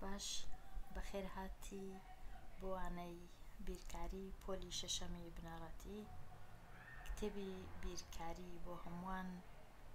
باش بەخێر هاتی بۆ وانەی بیرکاری پۆلی شەشەمی بنەڕەتی کتێبی بیرکاری بۆ هەمووان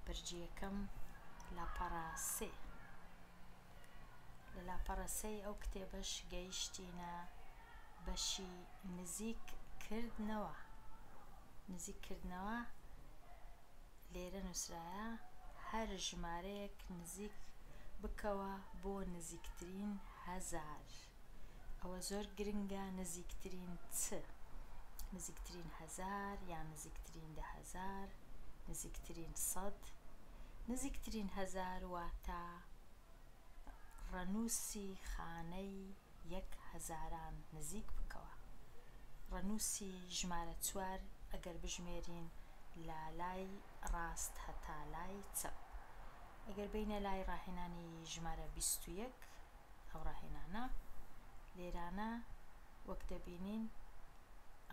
بەرجیەکەم لاپەڕە سێ. لە لاپەڕە سێی ئەو کتێبەش گەیشتینە بەشی نزیککردنەوە. لێرە نووسرایە هەر ژمارەیەک نزیک بکەوە بۆ نزیکترین هەزار. ئەوە زۆر گرنگە. نزیکترین چ؟ نزیکترین هەزار یان نزیکترین 10,000، نزیکترین 100. نزیکترین هەزار واتە ڕەنووسی خانەی 1000 نزیک بکەوە. ڕەنووسی ژمارە 4 ئەگەر بژمێرین لە لای ڕاست هەتا لای چەپ. ئەگەر بینە لای ڕاهێنانی ژمارە 21 ئەو ڕاهێنانە لێرانە وەک دەبینین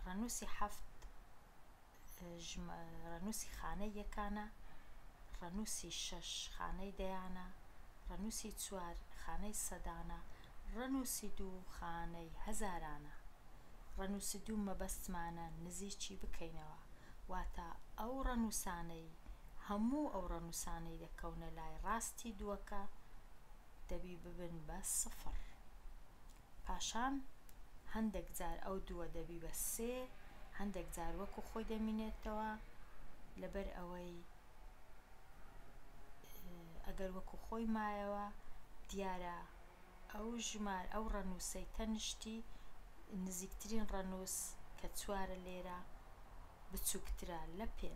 ڕەنووسی 7 ڕەنووسی خانەی یەکانە، ڕەنووسی 6 خانەی دەیانە، ڕەنووسی 4 خانەی سەدانە، ڕەنووسی 2 خانەی هەزارانە. ڕەنووسی 2 مەبەستمانە نزیکی بکەینەوە، واتە ئەو ڕەنووسانەی هەموو ئەو ڕەنووسانەی دەکەونە لای ڕاستی دووەکە دەبی ببن بە 0. پاشان هەندێک جار ئەو دووە دەبی بە 3، هەندێک جار وەکو خۆی دەمینێتەوە لەبەر ئەوەی ئەگەر وەکو خۆی مایەوە دیارە ئەو ڕەنووسەی تەنیشتی نزیکترین ڕەنووس کە 4 لێرە بچووکترە لە 5.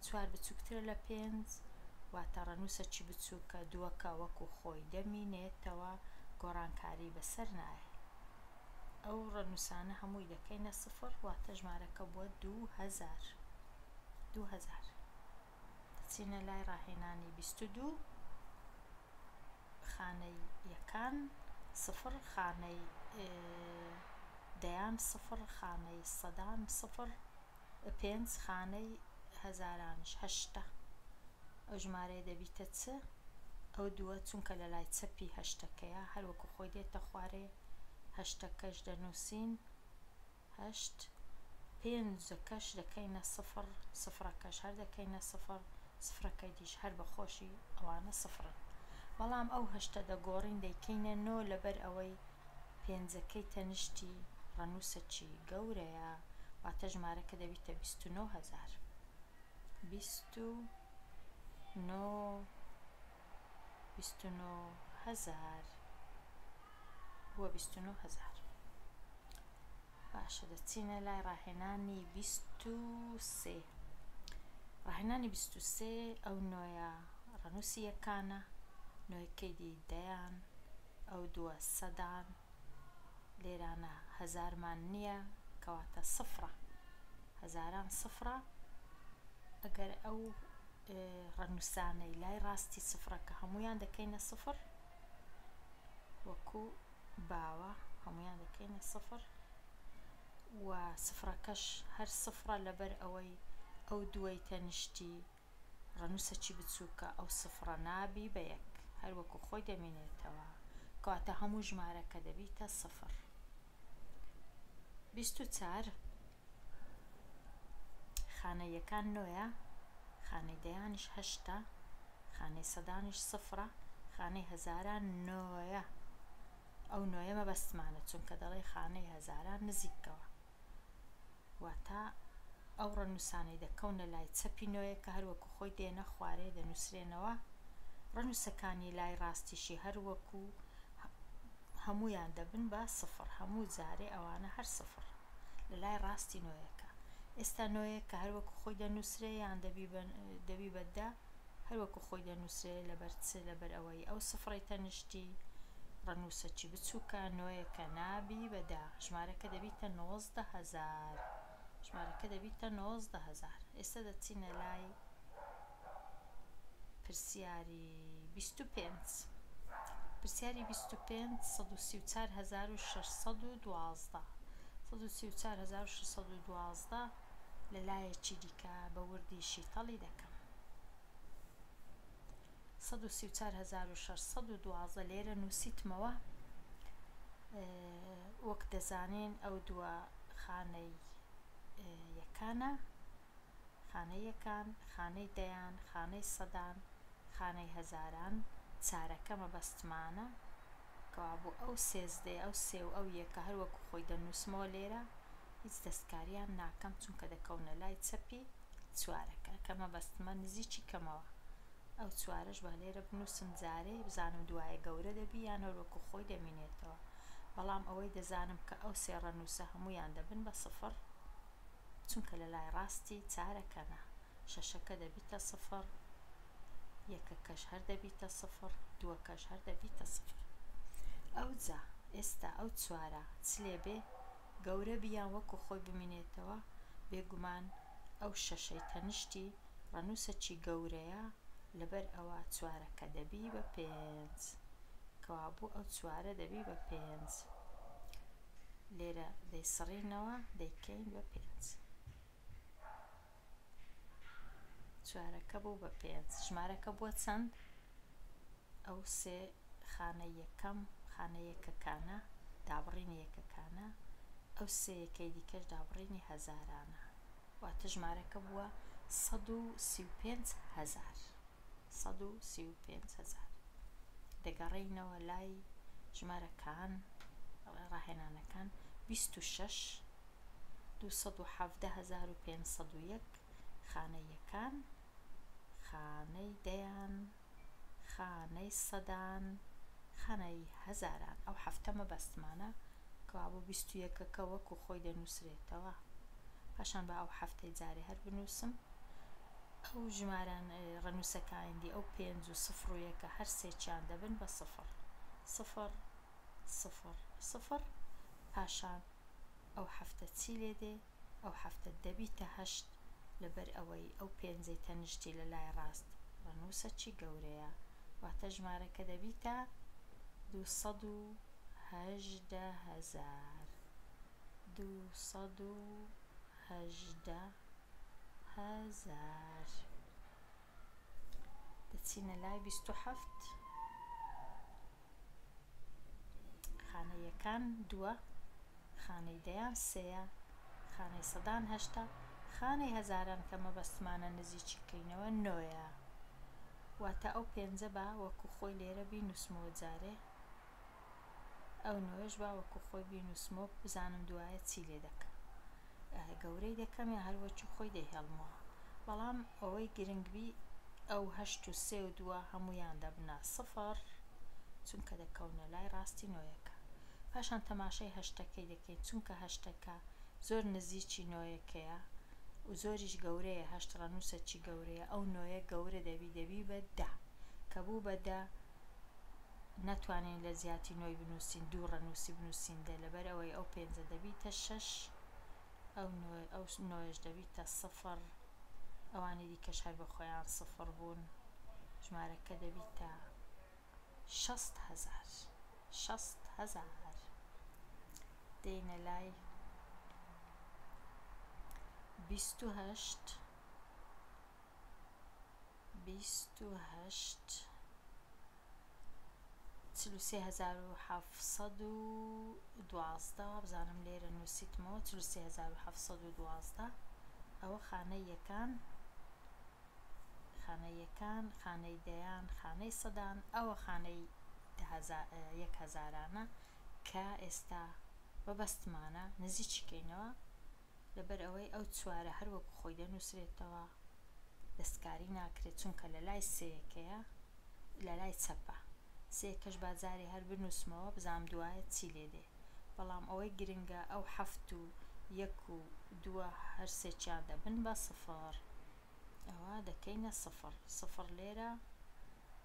4 بچووکترە لە 5 واتە ڕەنووسەکی بچووکە دووەکە وەکو خۆی دەمینێتەوە، گۆڕانکاری بەسەر نایە. ئەو ڕەنووسانە هەمووی دەکەینە 0 واتە ژمارەکە بووە 2000. دەچینە لای ڕاهێنانی 22 خانەی یەکان 0، خانەی دەیان 0، خانەی سەدان 0، 5 خانەی هەزارانش 8. ئەو ژمارەیە دەبیتە چ؟ ئەو دووە چونکە لە لای چەپی هەشتەکەیە هەروەکو خۆی دێتە خوارێ، هەشتەکەش دەنووسین 8، 5ەکەش دەکەینە 0، 0ەکەش هەر دەکەینە 0، 0ەکەی دیش هەر بەخۆشی ئەوانە 0. بەڵام ئەو هەشتە دەگۆڕین دەیکەینە 9 لەبەر ئەوەی 5ەکەی تەنیشتی ڕەنووسەکی گەورەیە، واتە ژمارەکە دەبیتە 29,000. 29,000 بۆ 29,000. باشە دەچینە لای ڕاهێنانی 23. ڕاهێنانی 23 ئەو نۆیە ڕەنووسی یەکانە، نۆیەکەی دی دەیان، ئەو دووە سەدان، لێرانە هەزارمان نییە کەواتە 0. هەزاران 0. ئەگەر ئەو ڕەنووسانەی لای ڕاستی 0ەکە هەمویان دەکەینە 0 وەکو باوە هەمویان دەکەینە 0 و 0ەکەش هەر 0 لەبەر ئەوەی ئەو دووەی تەنیشتی ڕەنووسەکی بچووکە ئەو 0 نابی بە 1 هەروەکو خۆی دەمێنێتەوە، کەواتە هەموو ژمارەکە دەبیتە 0. 24 خانەی یەکان 9، خانەی دەیانیش 8، خانەی سەدانیش 0، خانەی هەزاران 9. ئەو 9 مەبەستمانە چونکە دەڵێ خانەی هەزاران نزیکەوە، واتە ئەو ڕەنووسانەی دەکەونە لای چەپی 9 کە هەروەکو خۆی دێنە خوارێ دەنووسرێنەوە. ڕەنووسەکانی لای ڕاستیشی هەروەکو هەمویان دەبن بە 0، هەموو جارێ ئەوانە هەر 0 لە لای ڕاستی 9ەکە. ئێستا 9 کە هەروەکو خۆی دەنووسرێ یان دەبی بە 10 هەروەکو خۆی دەنووسرێ لەبەر چ؟ لەبەر ئەوەی ئەو 0ی تەنیشتی ڕەنووسەکی بچووکە 9 کە نابی بە 10 ژمارەکە دەبیتە 19,000. ژمارەکە دەبیتە 19,000. ئێستا دەچینە لای پرسیاری 25. پرسیاری 25 134,612 134,612 لە لایەکی دیکە بە وردی شیتەڵی دەکەم. 134,612 لێرە نووسیتمەوە وەک دەزانین ئەو دووە خانەی یەکانە، خانەی یەکان، خانەی دەیان، خانەی سەدان، خانەی هەزاران. چارەکە مەبەستمانە کەوابوو ئەو سێزدەی ئەو سێ و ئەو یەکە هەروەکو خۆی دەنووسمەوە لێرە، هیچ دەستکاریان ناکەم چونکە دەکەونە لای چەپی چوارەکە کە مەبەستمە نزیکی کەمەوە. ئەو چوارەش با لێرە بنووسم جارێ بزانم دوایە گەورە دەبی یان هەروەکو خۆی دەمێنێتەوە. بەڵام ئەوەی دەزانم کە ئەو سێ ڕەنووسە هەموویان دەبن بە سفر چونکە لە لای ڕاستی چارەکەنە. شەشەکە دەبیتە سفر، یەکەکەش هەر دەبیتە سفر، دووەکەش هەر دەبیتە سفر. ئەوجا ئێستا ئەو چوارە چ لێبێ گەورە بیان وەکو خۆی بمێنێتەوە، بێگومان ئەو شەشەی تەنیشتی ڕەنووسەکی گەورەیە، لەبەر ئەوە چوارەکە دەبی بە 5 کەوابوو ئەو چوارە دەبی بە 5 لێرە دەیسڕینەوە دەیکەین بە 5 چوارەکە بوو بە 5. ژمارەکە بووە چەند؟ ئەو سێ خانە یەکەم خانە یەکەکانە دابڕینی یەکەکانە، ئەو سێ یەکەی دیکەش دابڕینی هەزارانە، واتە ژمارەکە بووە 135,000. 135,000. دەگەڕێینەوە لای ژمارەکان ڕاهێنانەکان 26 217,501 خانەی یەکان، خانەی دەیان، خانەی سەدان، خانەی هەزاران. ئەو هەفتە مەبەستمانە کەوابوو 21ەکە وەکو خۆی دەنووسرێتەوە. پاشان بە ئەو هەفتەی جارێ هەر بنووسم ئەو ژماران ڕەنووسەکانی ئەو 5 و 0 و 1 هەر سێکیان دەبن بە 0 0 0 0. پاشان ئەو هەفتە چی لێ دێ؟ ئەو هەفتە دەبیتە 8 لەبەر ئەوەی ئەو 5ەی تەنیشتی لە لای ڕاست ڕەنووسەکی گەورەیە، واتە ژمارەکە دەبیتە 218,000. 218,000. دەچینە لای 27. خانە یەکان 2، خانەی دەیان 3، خانەی سەدان 8، خانەی هەزاران کە مەبەستمانە نزیکی کەینەوە 9. واتە ئەو 5 با وەکو خۆی لێرە بینووسمەوە جارێ، ئەو 9ش با وەکو خۆی بینووسمەوە بزانم دوایە چی لێ دەکەم، گەورەی دەکەم یا هەروەکی خۆی دەیهێڵمەوە. بەڵام ئەوەی گرنگبی ئەو 8 و 3 و 2 هەمویان دەبنە 0 چونکە دەکەونە لای ڕاستی 9یەکە. پاشان تەماشای هەشتەکەی دەکەین چونکە هەشتەکە زۆر نزیکی 9یەکەیە و زۆریش گەورەیە، 8 ڕەنووسەکی گەورەیە، ئەو 9یە گەورە دەبی بە 10 کە بوو بە 10 ناتوانین لە زیاتی 9 بنووسین، 2 ڕەنووسی بنووسین دە لەبەر ئەوەی ئەو 5 دەبیتە 6، ئەو 9ش دەبیتە 0، ئەوانی دیکەش هەر بە خۆیان 0 بوون، ژمارەکە دەبیتە 60,000. 60,000. دێنە لای 28. 43,712 بزانم لێرە نووسیتمەوە 43,712. ئەوە خانەی یەکان، خانەی یەکان، خانەی دەیان، خانەی سەدان، ئەوە خانەی 1,000 کە ئێستا بەبەستمانە نزیکی کەینەوە لەبەر ئەوەی ئەو چوارە هەروەکو خۆی دەنووسرێتەوە، دەستکاری ناکرێت چونکە لە لای سەیەکەیە، لە لای چەپە. سەیەکەش بازارێ هەر بنووسمەوە بزانم دوایە چی لێ دێ. بەڵام ئەوەی گرنگە ئەو 7 و 1 و 2 هەر سێکیان دەبن بە 0. ئەوە دەکەینە 0 0 لێرە،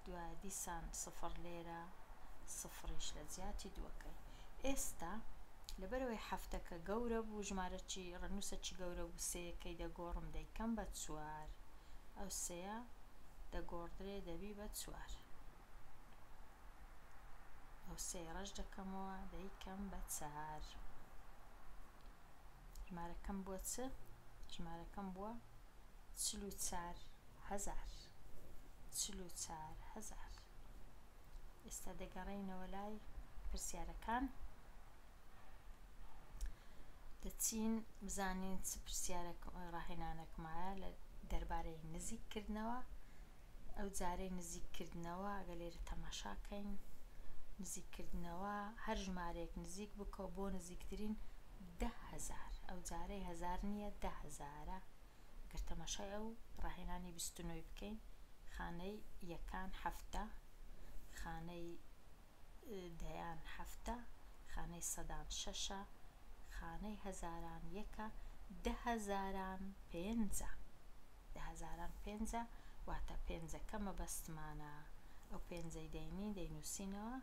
دوایە دیسان 0 لێرە، 0ش لە جیاتی دووەکەی. ئێستا لەبەرەوەی هەفتەکە گەورە بوو، ژمارەی ڕەنووسەکی گەورە بوو، سەیەکەی دەگۆڕم دەیکەم بە 4، ئەو سەیە دەگۆڕدرێ دەبی بە 4، ئەو سەی ڕەش دەکەمەوە دەیکەم بە 4. ژمارەکەم بووە چ؟ ژمارەکەم بووە 44,000. 44,000. ئێستا دەگەڕێینەوە لای پرسیارەکان دەچین بزانین چ پرسیارێک ڕاهێنانێکمایە لە دەربارەی نزیککردنەوە. ئەو جارەی نزیککردنەوە ئەگە لێرە تەماشاکەین، نزیککردنەوە هەر ژمارەیەک نزیک بکە بۆ نزیکترین 10,000. ئەو جارەی هەزار نییە 10,000. گەر تەماشای ئەو ڕاهێنانی 29 بکەین، خانەی یەکان هەفتە، خانەی دەیان هەفتە، خانەی سەدان شەشە، خانەی هەزاران یەکە، 10,000 پێنجە. 10,000 پێنجە واتە پێنجەکە مەبەستمانە. ئەو پێنجەی دەینووسینەوە،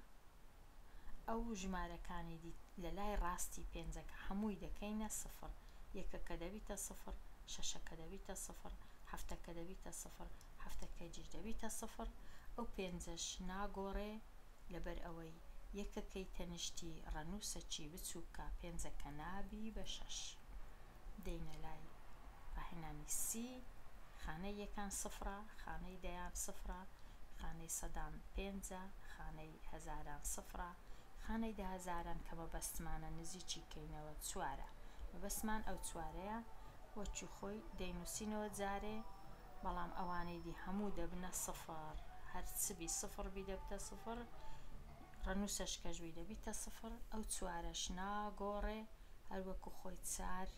ئەو ژمارەکانی لە لای ڕاستی پێنجەکە هەمووی دەکەینە سفر. یەکەکە دەبیتە سفر، شەشەکە دەبیتە سفر، هەفتەکە دەبیتە سفر، هەفتەکەیجیش دەبیتە سفر. ئەو پێنجەش ناگۆڕێ لەبەر ئەوەی یەکەکەی تەنیشتی ڕەنووسەکی بچووکە، پێنجەکە نابی بە 6. دەینە لای ڕاهێنانی سی، خانەی یەکان سفرە، خانەی دەیان سفرە، خانەی سەدان پێنجە، خانەی هەزاران سفرە، خانەی 10,000 کە مەبەستمانە نزیکی کەینەوە 4. مەبەستمان ئەو 4ەیە، وەچی خۆی دەینووسینەوە جارێ، بەڵام ئەوانەی دی هەموو دەبنە سفر. هەر چبی سفر بی دەبتە سفر، ڕەنووسەش کەژوی دەبیتە سفر. ئەو 4ەش ناگۆڕێ هەروەکو خۆی 4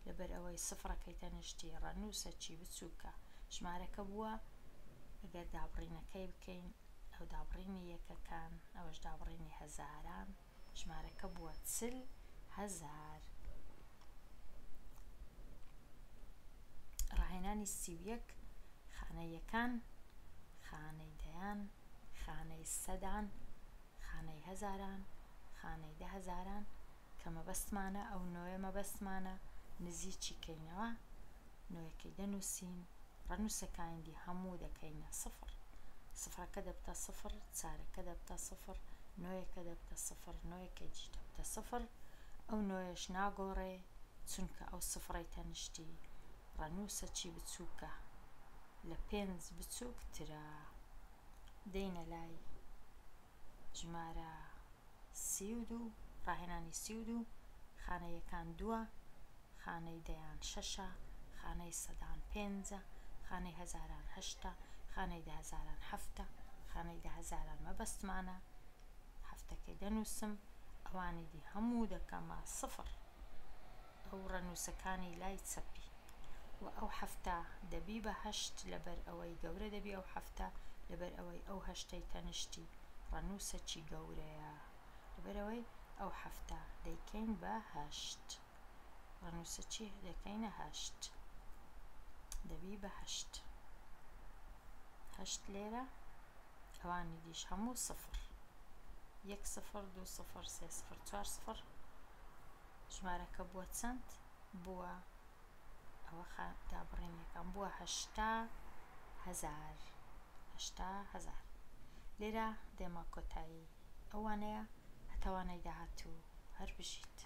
لەبەر ئەوەی سفرەکەی تەنیشتی ڕەنووسەکی بچووکە. ژمارەکە بووە ئەگەر دابڕینەکەی بکەین، ئەو دابڕینی یەکەکان، ئەوەش دابڕینی هەزاران، ژمارەکە بووە 40,000. ڕاهێنانی 31، خانەی یەکان، خانەی دەیان، خانەی سەدان، خانەی هەزاران، خانەی 10,000 کە مەبەستمانە، ئەو 9 مەبەستمانە، نزیکی کەینەوە، 9ەکەی دەنووسین، ڕەنووسەکانی هەموو دەکەینە سفر. سفرەکە دەبتە سفر، 4ەکە دەبتە سفر، 9ەکە دەبتە سفر، 9ەکەیجی دەبتە سفر. ئەو 9ەش ناگۆڕێ چونکە ئەو سفرەی تەنیشتی ڕەنووسەکی بچووکە، لە 5 بچووکترە. دەینە لای ژمارە 32، ڕاهێنانی 32، خانەی یەکان 2، خانەی دەیان 6، خانەی سەدان 5، خانەی هەزاران 8، خانەی 10,000 7، خانەی 10,000 مەبەستمانە، هەفتەکەی دەنووسم، ئەوانی دی هەموو دەکەمە سفر. ئەو ڕەنووسەکانی لای چەپی، و ئەو هەفتە دەبی بە 8 لەبەر ئەوەی گەورە دەبی ئەو هەفتە، لەبەر ئەوەی ئەو هەشتەی تەنیشتی ڕەنووسەکی گەورەیە، لەبەر ئەوەی ئەو هەفتە دەیکەین بە 8. ڕەنووسەکی دەکەینە 8، دەبی بە 8. 8 لێرە، ئەوانی دیش هەموو سفر، 1 0 2 0 3 0 4 0. ژمارەکە بووە چەند؟ بووە ئەوە دابڕینەکەم بووە 80,000. 80,000. لێرە دێمە کۆتایی ئەوانەیە، هەتاوانەی داهاتوو هەر بژیت.